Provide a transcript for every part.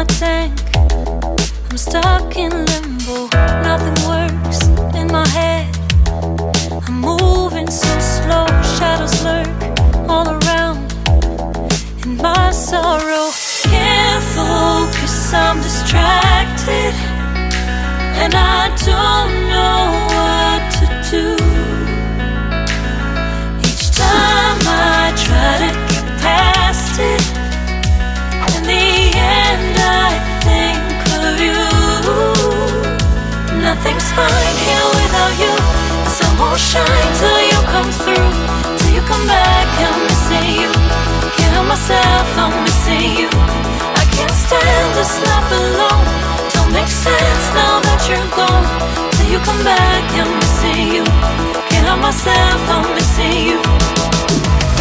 my tank. I'm stuck in limbo, nothing works in my head. I'm moving so slow, shadows lurk all around. In my sorrow, can't focus, I'm distracted, and I don't know what to do. Each time I try to get past it, in the end I think of you. Nothing's fine here without you. The sun won't shine till you come through. Till you come back, I'm missing you. Can't help myself, I'm missing you. I can't stand this life alone. Don't make sense now that you're gone. Till you come back, I'm missing you. Can't help myself, I'm missing you.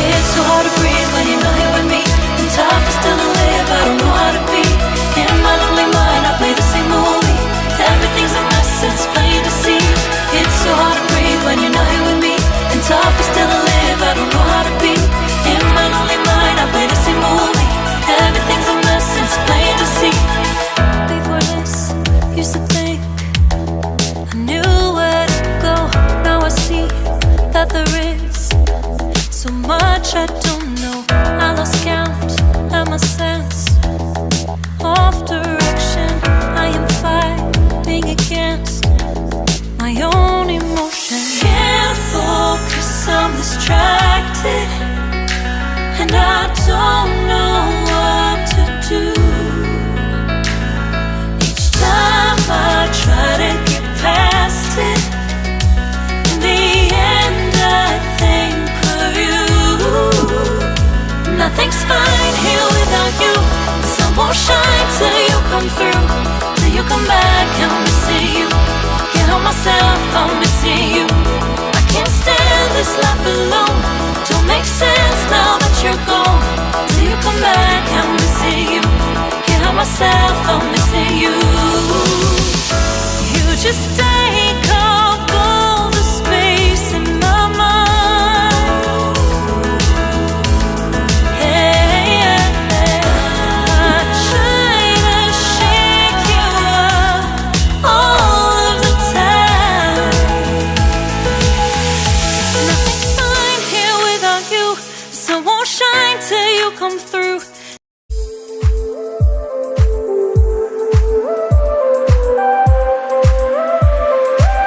It's so hard to breathe when you're not here with me. And tough is still to live, I don't know how to be. In my lonely mind, I play the same movie. Everything's a mess, it's plain to see. It's so hard to breathe when you're not here with me. And tough is still to live, I don't know how to be. In my lonely mind, I play the same movie. Everything's a mess, it's plain to see. Before this, used to think I knew where to go. Now I see that there is so much I don't know. I lost count and my sense of direction. I am fighting against my own emotion. Can't focus, I'm distracted, and I don't know what to do. Each time I try to get past it, in the end I think of you. Nothing's fine here without you. The sun won't shine till you come through. Till you come back, I'm missing you. Can't help myself, I'm missing you. I can't stand this life alone. Don't make sense now that you're gone. Till you come back, I'm missing you. Can't help myself, I'm missing you. You just take up all the space in my mind. Hey, I try to shake you up all of the time. Nothing's fine here without you. The sun won't shine till you come through.